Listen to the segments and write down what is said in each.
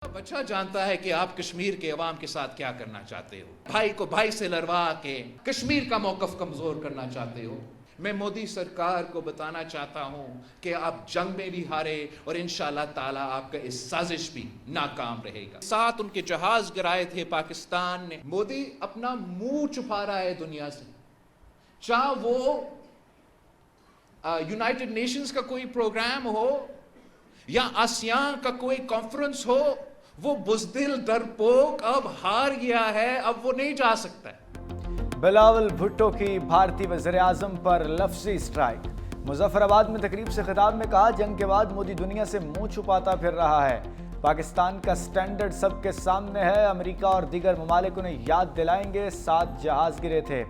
अब अच्छा जानता है कि आप कश्मीर के अवाम के साथ क्या करना चाहते हो। भाई को भाई से लड़वा के कश्मीर का मौकफ कमजोर करना चाहते हो। मैं मोदी सरकार को बताना चाहता हूं कि आप जंग में भी हारे और इंशाअल्लाह ताला आपका इस साजिश भी नाकाम रहेगा। साथ उनके जहाज गिराए थे पाकिस्तान ने। मोदी अपना मुंह छुपा रहा है दुनिया से। चाहे वो यूनाइटेड नेशंस का कोई प्रोग्राम हो या आसियान का कोई कॉन्फ्रेंस हो, वो बुज़दिल डरपोक अब हार गया है, अब वो नहीं जा सकता है। बिलावल भुट्टो की भारतीय वज़ीर-ए-आज़म पर लफ्ज़ी स्ट्राइक। मुजफ्फराबाद में तकरीब से खिताब में कहा, जंग के बाद मोदी दुनिया से मुंह छुपाता फिर रहा है। पाकिस्तान का स्टैंडर्ड सबके सामने है। अमेरिका और दीगर ममालिक उन्हें याद दिलाएंगे 7 जहाज गिरे थे।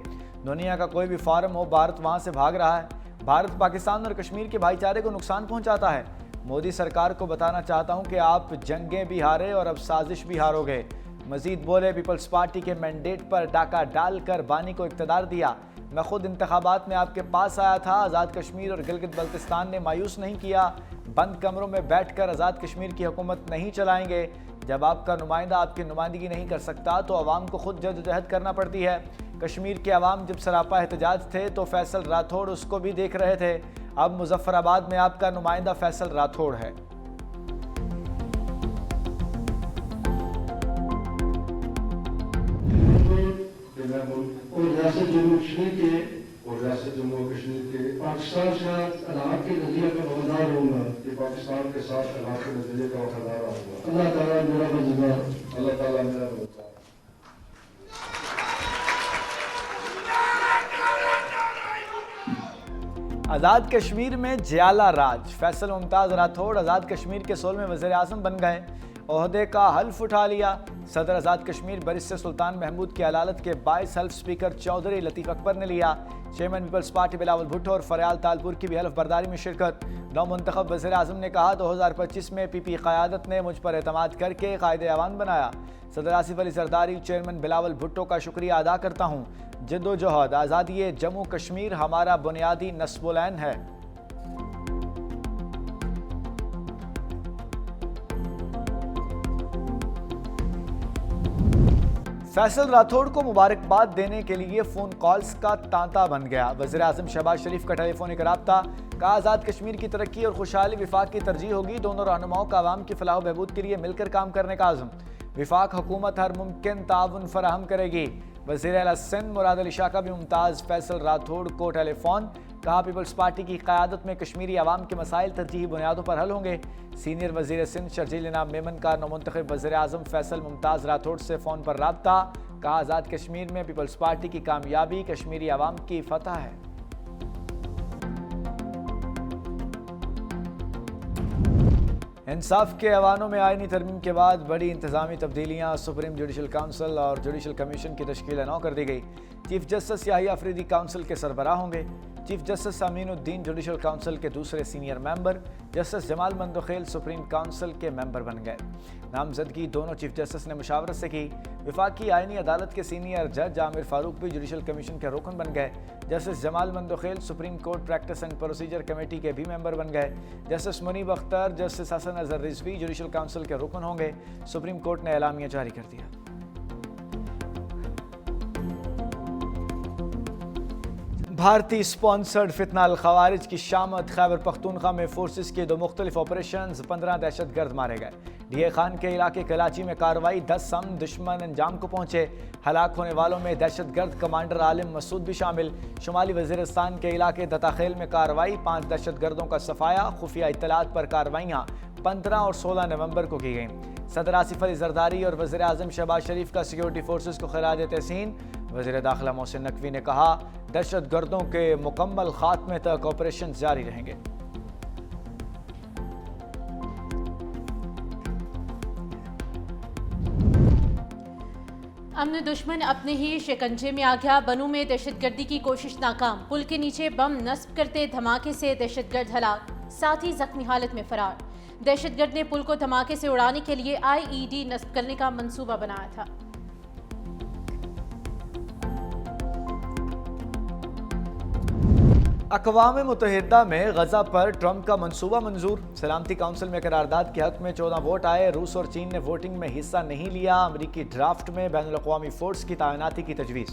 दुनिया का कोई भी फार्म हो, भारत वहां से भाग रहा है। भारत पाकिस्तान और कश्मीर के भाईचारे को नुकसान पहुंचाता है। मोदी सरकार को बताना चाहता हूं कि आप जंगें भी हारे और अब साजिश भी हारोगे। मजीद बोले, पीपल्स पार्टी के मैंडेट पर डाका डालकर बानी को इक़्तिदार दिया। मैं खुद इंतखाबात में आपके पास आया था। आज़ाद कश्मीर और गिलगित बल्तिस्तान ने मायूस नहीं किया। बंद कमरों में बैठकर आज़ाद कश्मीर की हुकूमत नहीं चलाएंगे। जब आपका नुमाइंदा आपकी नुमाइंदगी नहीं कर सकता तो अवाम को खुद जद्दोजहद करना पड़ती है। कश्मीर के अवाम जब सरापा एहतजाज थे तो फैसल राठौड़ उसको भी देख रहे थे। अब मुजफ्फराबाद में आपका नुमाइंदा फैसल राठौड़ है। और रियासत जम्मू कश्मीर के पाकिस्तान के अलाहात के नजरिए का वफादार रहूंगा कि पाकिस्तान के साथ अलाहात के नजरिए का वफादार रहूंगा। अल्लाह ताला मेरा मददगार, अल्लाह ताला मेरा मददगार। आज़ाद कश्मीर में ज्याला राज। फैसल मुमताज़ राठौड़ आज़ाद कश्मीर के 16वें वज़ीर-ए-आज़म बन गए। ओहदे का हल्फ उठा लिया। सदर आज़ाद कश्मीर बरिस्टर सुल्तान महमूद की अदालत के 22 हल्फ स्पीकर चौधरी लतीफ़ अकबर ने लिया। Chairman Peoples Party Bilawal Bhutto और फरयाल तालपुर की भी हल्फ बर्दारी में शिरकत। नौमुंतखब वज़ीर-ए-आज़म ने कहा, 2025 में पीपी क़यादत ने मुझ पर एतमाद करके कायदे अवान बनाया। सदर आसिफ अली जरदारी, चेयरमैन बिलावल भुट्टो का शुक्रिया अदा करता हूँ। जद्दोजहद आज़ादी जम्मू कश्मीर हमारा बुनियादी नस्बुलैन है। फैसल राठौड़ को मुबारकबाद देने के लिए फ़ोन कॉल्स का तांता बन गया। वज़ीर-ए-आज़म शहबाज शरीफ का टेलीफोनिक रब्ता। कहा, आज़ाद कश्मीर की तरक्की और खुशहाली विफाक की तरजीह होगी। दोनों रहनुमाओं का आवाम की फलाह बहबूद के लिए मिलकर काम करने का आज़म। विफाक हुकूमत हर मुमकिन ताउन फराहम करेगी। वज़ीर आला सिंध मुराद अली शाह का भी मुमताज़ फैसल राठौड़ को टेलीफोन। कहा, पीपल्स पार्टी की क़यादत में कश्मीरी अवाम के मसाइल तरजीही बुनियादों पर हल होंगे। सीनियर वज़ीर सिंध शर्जील इनाम मेमन का नौमुंतखब वज़ीर-ए-आज़म फैसल मुमताज़ राठौड़ से फ़ोन पर रब्ता। कहा, आज़ाद कश्मीर में पीपल्स पार्टी की कामयाबी कश्मीरी अवाम की फतह है। इंसाफ के ऐवानों में आईनी तरमीम के बाद बड़ी इंतजामी तब्दीलियाँ। सुप्रीम जुडिशल काउंसिल और जुडिशल कमीशन की तश्कील नौ कर दी गई। Chief justice Yahya Afridi council के सरबराह होंगे। Chief justice Aminuddin judicial council के दूसरे senior member. Justice Jamal Mandokhel supreme council के मेंबर बन गए। नामजदगी दोनों चीफ जस्टिस ने मुशावरत से की। वफाकी आईनी अदालत के सीनियर जज आमिर फारूक भी जुडिशल कमीशन के रुकन बन गए। Justice Jamal Mandokhel supreme court practice and procedure committee के भी मेंबर बन गए। Justice Muneeb Akhtar, justice Hasan Azhar Rizvi judicial council के रुकन होंगे। सुप्रीम कोर्ट ने एलामिया जारी कर दिया। भारतीय स्पॉन्सर्ड फितना अल खवारिज की शामत। खैबर पख्तूनख्वा में फोर्सेस के 2 मुख्तलिफ ऑपरेशन, 15 दहशतगर्द मारे गए। डीए खान के इलाके कराची में कार्रवाई, 10 सम दुश्मन अंजाम को पहुंचे। हलाक होने वालों में दहशतगर्द कमांडर आलिम मसूद भी शामिल। शुमाली वजीरिस्तान के इलाके दताखेल में कार्रवाई, 5 दहशतगर्दों का सफाया। खुफिया इत्तलात पर कार्रवाइयाँ 15 और 16 नवंबर को की गईं। सदर आसिफ अली जरदारी और वज़ीर-ए-आज़म शहबाज शरीफ का सिक्योरिटी फोर्सेस को खिराज तहसीन। वज़ीर दाखिला मोहसिन नकवी ने कहा, दहशतगर्दों के मुकम्मल खात्मे तक ऑपरेशन जारी रहेंगे। अमन दुश्मन अपने ही शिकंजे में आ गया। बनू में दहशतगर्दी की कोशिश नाकाम। पुल के नीचे बम नस्ब करते धमाके से दहशतगर्द हलाक, साथ ही जख्मी हालत में फरार। दहशतगर्द ने पुल को धमाके से उड़ाने के लिए आईईडी नस्ब करने का मंसूबा बनाया था। अक़वाम मुत्तहिदा में गजा पर ट्रंप का मंसूबा मंजूर। सलामती काउंसिल में करारदाद के हक में 14 वोट आए। रूस और चीन ने वोटिंग में हिस्सा नहीं लिया। अमरीकी ड्राफ्ट में बैनुल अक़वामी फोर्स की तैनाती की तजवीज़।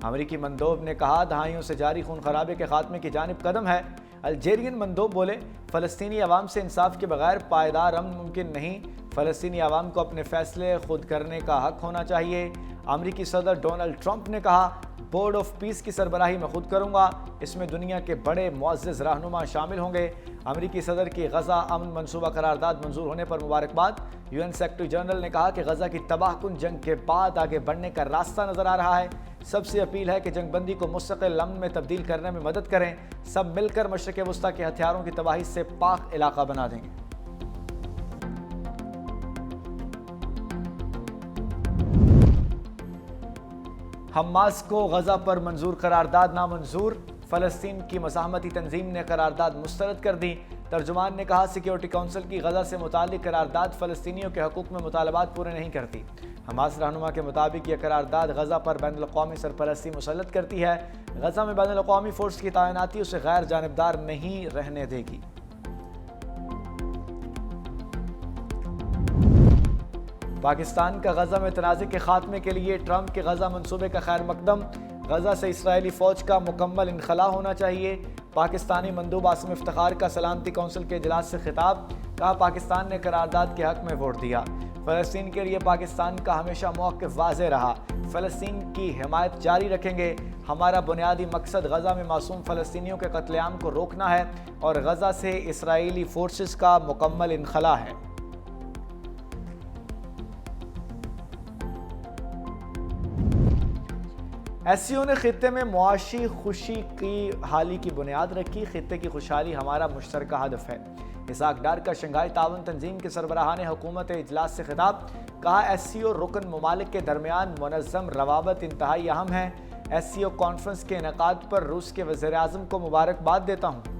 अमरीकी मंदोब ने कहा दहाइयों से जारी खून खराबे के खात्मे की जानिब कदम है। अल्जेरियन मंदोब बोले फ़लस्तीनी अवाम से इंसाफ के बगैर पायदार अमन मुमकिन नहीं। फ़लस्तीनी अवाम को अपने फैसले खुद करने का हक होना चाहिए। अमरीकी सदर डोनाल्ड ट्रंप ने कहा बोर्ड ऑफ पीस की सरबराही मैं खुद करूंगा। इसमें दुनिया के बड़े मुअज़्ज़िज़ रहनुमा शामिल होंगे। अमरीकी सदर की गजा अमन मनसूबा करारदाद मंजूर होने पर मुबारकबाद। यूएन सेक्रेटरी जनरल ने कहा कि गजा की तबाहकुन जंग के बाद आगे बढ़ने का रास्ता नजर आ रहा है। सबसे अपील है कि जंगबंदी को मुस्तकिल अमन में तब्दील करने में मदद करें। सब मिलकर मशरिक़ वस्ता के हथियारों की तबाही से पाक इलाका बना देंगे। हमास को गजा पर मंजूर करारदाद नामंजूर। फ़लस्तीन की मज़ाहमती तंजीम ने करारदाद मुस्तरद कर दी। तर्जुमान ने कहा सिक्योरिटी काउंसिल की गजा से मुताल्लिक़ करारदाद फ़लस्तीनियों के हकूक़ में मुतालबात पूरे नहीं करती। हमास रहनुमा के मुताबिक यह करारदाद गजा पर बैनुल अक़वामी सरपरस्ती मुसल्लत करती है। गजा में बैनुल अक़वामी फ़ोर्स की तैनाती उसे गैर जानिबदार नहीं रहने देगी। पाकिस्तान का गजा में तनाज़े के खात्मे के लिए ट्रंप के गजा मंसूबे का खैर मकदम। गजा से इसराइली फ़ौज का मुकम्मल इनखला होना चाहिए। पाकिस्तानी मंदूब आसिम इफ्तिखार का सलामती काउंसिल के इजलास से खिताब। कहा पाकिस्तान ने करारदाद के हक में वोट दिया। फ़लस्तीन के लिए पाकिस्तान का हमेशा मौक़िफ़ वाज़ेह रहा। फ़लस्तीन की हिमायत जारी रखेंगे। हमारा बुनियादी मकसद गजा में मासूम फ़लस्तीनियों के कत्लेआम को रोकना है और गजा से इसराइली फ़ोर्सेस का मुकम्मल इनखला है। एससीओ ने खित्ते में मुआशी खुशी की हाली की बुनियाद रखी। खित्ते की खुशहाली हमारा मुश्तरका हदफ है। इसाक डार का शंघाई ताउन तंजीम के सरबराहान हुकूमत इजलास से खिताब। कहा एससीओ रुकन ममालिक के दरमियान मुनज़्ज़म रवाबत इंतहाई अहम है। एससीओ कॉन्फ्रेंस के इनेकाद पर रूस के वज़ीर आज़म को मुबारकबाद देता हूँ।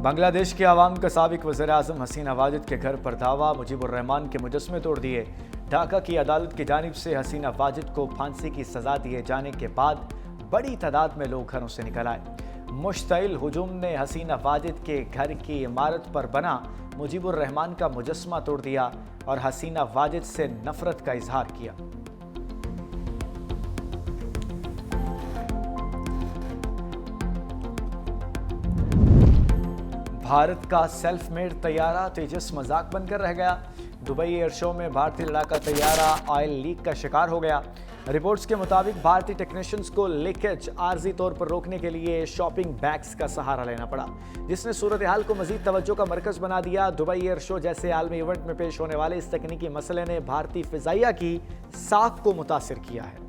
बांग्लादेश के अवाम का साबिक वज़ीर आज़म हसीना वाजिद के घर पर धावा। मुजीबुर रहमान के मुजस्समे तोड़ दिए। ढाका की अदालत की जानिब से हसीना वाजिद को फांसी की सज़ा दिए जाने के बाद बड़ी तादाद में लोग घरों से निकल आए। मुश्तइल हुजूम ने हसीना वाजिद के घर की इमारत पर बना मुजीबुर रहमान का मुजस्समा तोड़ दिया और हसीना वाजिद से नफरत का इजहार किया। भारत का सेल्फ मेड तैयारा तेजस मजाक बनकर रह गया। दुबई एयर शो में भारतीय लड़ाका तैयारा ऑयल लीक का शिकार हो गया। रिपोर्ट्स के मुताबिक भारतीय टेक्नीशियंस को लीकेज आर्जी तौर पर रोकने के लिए शॉपिंग बैग्स का सहारा लेना पड़ा, जिसने सूरत हाल को मजीद तवज्जो का मरकज बना दिया। दुबई एयर शो जैसे आलमी इवेंट में पेश होने वाले इस तकनीकी मसले ने भारतीय फिजाइया की साख को मुतासिर किया है।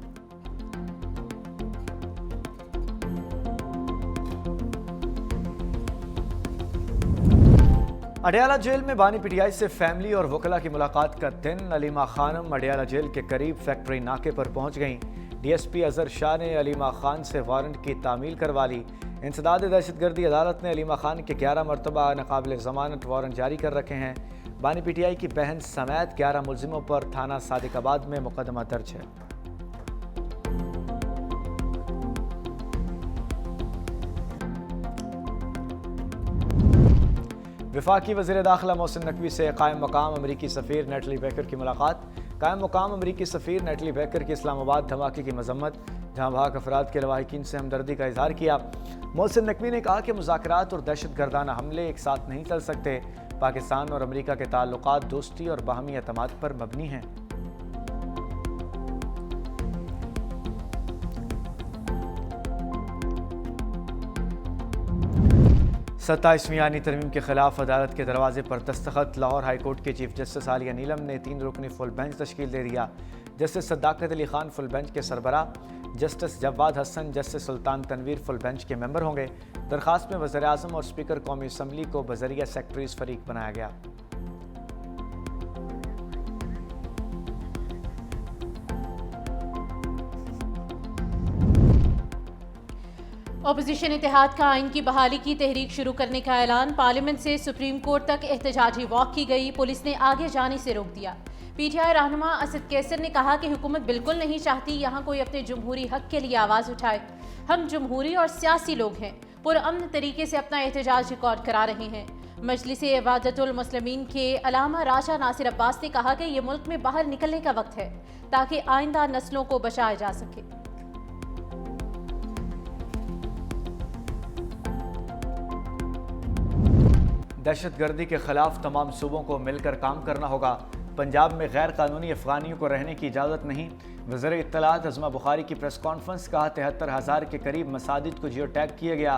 अडयाला जेल में बानी पीटीआई से फैमिली और वकला की मुलाकात का दिन। अलीमा खानम अडयाला जेल के करीब फैक्ट्री नाके पर पहुंच गईं। डीएसपी अजहर शाह ने अलीमा खान से वारंट की तामील करवा ली। इंसदाद दहशतगर्दी अदालत ने अलीमा खान के 11 मरतबा नाकाबिल ज़मानत वारंट जारी कर रखे हैं। बानी पीटीआई की बहन समेत 11 मुलजिमों पर थाना सादिकाबाद में मुकदमा दर्ज है। वफाकी वज़ीर दाखिला मोहसिन नकवी से कायम मकाम अमरीकी सफ़ीर नेटली बेकर की मुलाकात। कायम मकाम अमरीकी सफ़ीर नेटली बेकर की इस्लामाबाद धमाके की मजम्मत, जहाँ भाग अफराद के लवाहिकीन से हमदर्दी का इजहार किया। मोहसिन नकवी ने कहा कि मुज़ाकरात और दहशतगर्दाना हमले एक साथ नहीं चल सकते। पाकिस्तान और अमरीका के ताल्लुकात दोस्ती और बाहमी एतमाद पर मबनी हैं। 27वीं आईनी तरमीम के खिलाफ अदालत के दरवाजे पर दस्तखत। लाहौर हाईकोर्ट के चीफ जस्टिस आलिया नीलम ने 3 रुकनी फुल बेंच तश्कील दे दिया। Justice Sadaqat Ali Khan full bench के सरबराह, justice Jawad Hasan, justice Sultan Tanveer full bench के मेंबर होंगे। दरखास्त में वज़ीर आज़म और स्पीकर कौमी असम्बली को बजरिया सेक्रेटरीज फरीक बनाया गया। अपोजिशन इत्तेहाद का आइन की बहाली की तहरीक शुरू करने का ऐलान। पार्लियामेंट से सुप्रीम कोर्ट तक एहतजाजी वॉक की गई। पुलिस ने आगे जाने से रोक दिया। पीटीआई रहनुमा असद कैसर ने कहा कि हुकूमत बिल्कुल नहीं चाहती यहाँ कोई अपने जमहूरी हक के लिए आवाज़ उठाए। हम जमहूरी और सियासी लोग हैं, पुरअमन तरीके से अपना एहतजाज रिकॉर्ड करा रहे हैं। मजलिस इबादतुल मुस्लिमीन के अलामा राजा नासिर अब्बास ने कहा कि ये मुल्क में बाहर निकलने का वक्त है ताकि आइंदा नस्लों को बचाया जा सके। दहशतगर्दी के खिलाफ तमाम सूबों को मिलकर काम करना होगा। पंजाब में गैर कानूनी अफगानियों को रहने की इजाज़त नहीं। वज़ीर इत्तलात अज़मा बुखारी की प्रेस कॉन्फ्रेंस। कहा 73,000 के करीब मसाजिद को जियो टैग किया गया।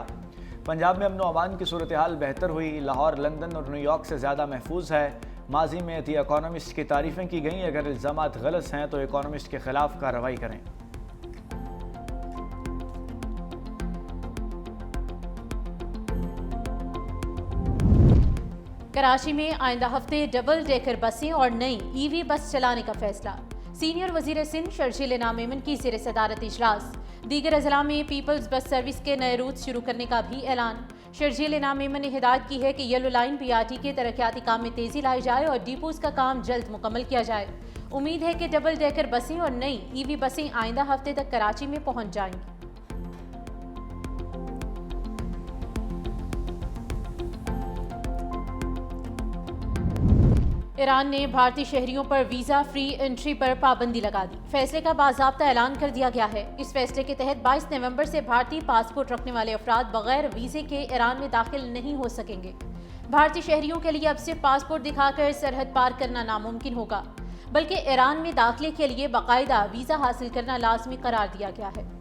पंजाब में अमन व अमान की सूरत हाल बेहतर हुई। लाहौर, लंदन और न्यूयॉर्क से ज़्यादा महफूज है। माजी में दी इकोनॉमिस्ट की तारीफ़ें की गई। अगर इल्ज़ामात गलत हैं तो इकोनॉमिस्ट के खिलाफ कार्रवाई करें। कराची में आइंदा हफ्ते डबल डेकर बसें और नई ईवी बस चलाने का फैसला। सीनियर वजीर सिंध शर्जील इनाम मेमन की ज़ेर सदारत इजलास। दीगर अजला में पीपल्स बस सर्विस के नए रूट शुरू करने का भी ऐलान। शर्जील इनाम मेमन ने हिदायत की है कि येलो लाइन PRT के तरक्याती काम में तेजी लाई जाए और डिपोज का काम जल्द मुकम्मल किया जाए। उम्मीद है कि डबल डेकर बसें और नई ईवी बसें आइंदा हफ्ते तक कराची में पहुंच जाएंगी। ईरान ने भारतीय शहरियों पर वीज़ा फ्री एंट्री पर पाबंदी लगा दी। फैसले का बाज़ाब्ता ऐलान कर दिया गया है। इस फैसले के तहत 22 नवंबर से भारतीय पासपोर्ट रखने वाले अफराद बगैर वीज़े के ईरान में दाखिल नहीं हो सकेंगे। भारतीय शहरियों के लिए अब सिर्फ पासपोर्ट दिखाकर सरहद पार करना नामुमकिन होगा, बल्कि ईरान में दाखिले के लिए बाकायदा वीज़ा हासिल करना लाजमी करार दिया गया है।